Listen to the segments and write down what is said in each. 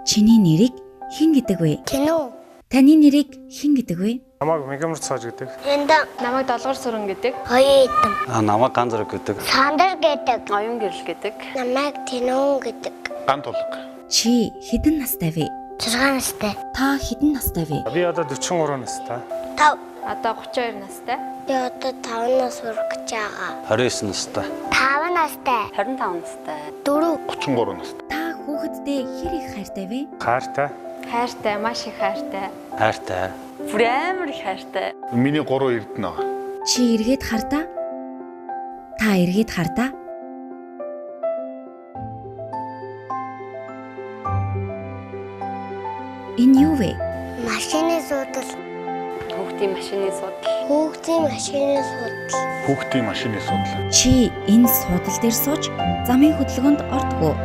Чиний нэрийг хэн гэдэг вэ? Тэнүү. Таны нэрийг хэн гэдэг вэ? Намайг Мегамар цааж гэдэг. Янда. Намайг долгор сүрэн гэдэг. Хоёрдам. Намайг Ган зэрэг гэдэг. Сандар гэдэг. Оюун гэрэл гэдэг. Намайг Тэнүү гэдэг. Ган тулга. Чи хэдэн настай вэ? 6 настай. Та хэдэн настай вэ? Би одоо 43 настай. 5. Одоо 32 настай. Би одоо 5 нас хүрэх гэж байгаа. 29 настай. 5 настай. 25 настай. 4. 33 настай. Та хүүхэддээ хэр их хайртай вэ? Хайртай. Хайртай, маш их хайртай. Хайртай. Бүр амар их хайртай. Миний 3 эрдэнэ байгаа. Чи эргээд хардаа? Та эргээд хардаа? Энэ юу вэ? Машины суудал. Хүүхдийн машины судал. Хүүхдийн машины суудал. Хүүхдийн машины судлаа. Чи энэ суудал дээр сууж замын хөдөлгөөнд ордгоо.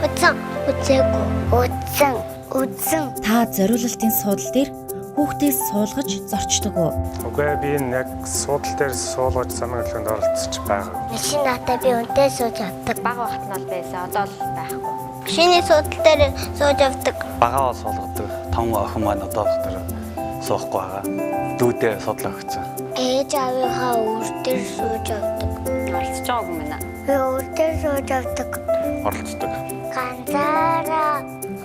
Утсан. Утсаагүй. Утсан. Утсан. Та зориулалтын суудал дээр хүүхдээс суулгаж зорчдог уу? Үгүй би энэ яг суудал дээр суулгаж замын хөдөлгөөнд оролцож байгаа. Машин натаа би үнтэй сууж авдаг. Бага багт нь бол байсан. Одоо л байхгүй. Машины суудал дээр сууж авдаг. Багаа бол суулгадаг. Том охин маань одоо дотор суухгүй байгаа. Дүүдээ судлаа өгсөн. Ээж аавынхаа үр дээр сууж авдаг. Оролцож байгаагүй юм байна. Би үр дээр сууж авдаг. Оролцдог. Ганцаараа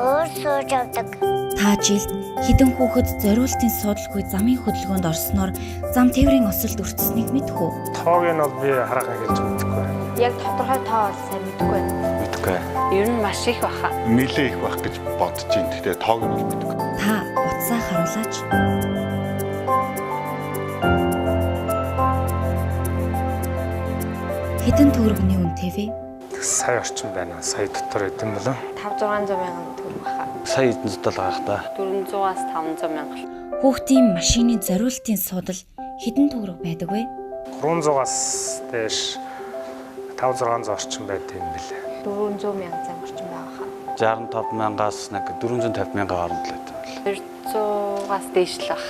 уур сууж авдаг. Та жилд хэдэн хүүхэд зориулалтын суудалгүй замын хөдөлгөөнд орсноор зам тээврийн осолд өртсөнийг мэдэх үү? Тоог нь бол би хараахан хэлж мэдэхгүй. Яг тодорхой тоо бол сайн мэдэхгүй байна. Мэдгүй. Ер нь маш их баха. Нилээ их байх гэж бодож байна. Гэхдээ тоог нь бол мэдгүй. Та утсаа харуулаач. Хэдэн төгрөгний үнэтэй вэ? Сая орчим байна. Сая дотор эдэн болоо. 500-600 мянган төгрөг баха. Сая эдэн зутал байгаа та. 400-аас 500 мянга. Хүүхдийн машины зориулалтын суудал хэдэн төгрөг байдаг вэ? 300-аас дээш 500-600 орчим байдаг юм билээ. 400 мянган зам орчим байгаа. 65 мянгаас нэг 450 мянган хооронд л байдаг. 200-аас дээш л бах.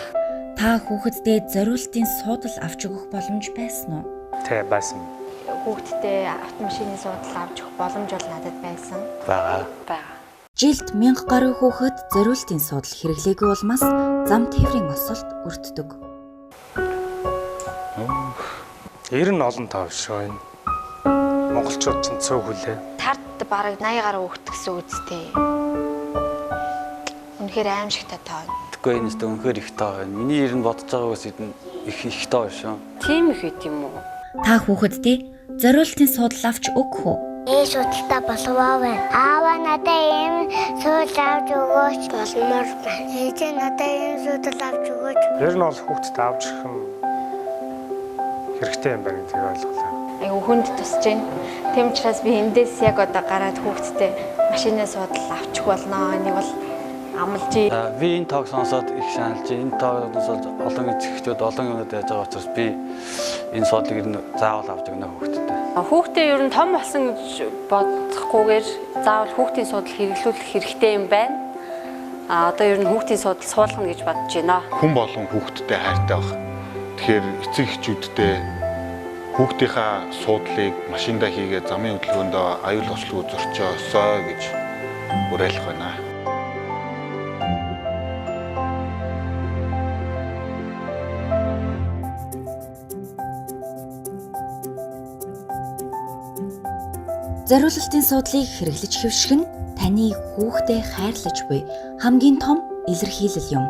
Та хүүхэддээ зориулалтын суудал авч өгөх боломж байсан уу? Тэ байсан. Хүүхдтэй автомашины суудал авч өгөх боломж бол надад байсан. Бага. Бага. Жилд 1000 гаруй хүүхэд зориулалтын суудал хэрэглээгүй улмаас зам тээврийн осолд өртдөг. Ер нь олон тав шүү энэ. Монголчууд ч цөөх хүлээ. Тард бараг 80 гаруй хүүхэд гэсэн үсттэй. Үнэхээр аимшигтай тоо. Тэгэхгүй энэ өстө үнэхээр их тоо байна. Миний ер нь бодож байгаагаас эдэн их тоо шүү. Тийм их үт юм уу? Та хүүхэддээ зориулалтын суудал авч өгөх үү? Ээ судалтай боловоо байна. Аава надад ийм суудал авч өгөөч болмоор байна. Ээж надад ийм суудал авч өгөөч. Ер нь бол хүүхдэд авч ирэх юм хэрэгтэй юм байна гэдгийг ойлголоо. Айгу хүнд тусч байна. Тэм учраас би эндээс яг одоо гараад хүүхдтэй машины суудал авчих болно. Энийг бол амлаж. Би энэ тоог сонсоод их шаналж, энэ тоогоос олон эцэгчүүд олон юмуд яаж байгаа учраас би энэ суудлыг ер нь заавал авч өгнө хүүхдэд. Хүүхдээ ер нь том болсон гэж бодохгүйгээр заавал хүүхдийн суудал хэрэглүүлэх хэрэгтэй юм байна. Одоо ер нь хүүхдийн суудал суулгана гэж бодож байна. Хүн болгон хүүхдтэй хайртай байх. Тэгэхээр эцэг эхчүүдтэй хүүхдийнхаа суудлыг машиндаа хийгээд замын хөдөлгөөнд аюул ослого зорчоосоо гэж уриалах байна. Зориулалтын суудлыг хэрэглэж хэвших нь таны хүүхдэд хайрлаж буй хамгийн том илэрхийлэл юм.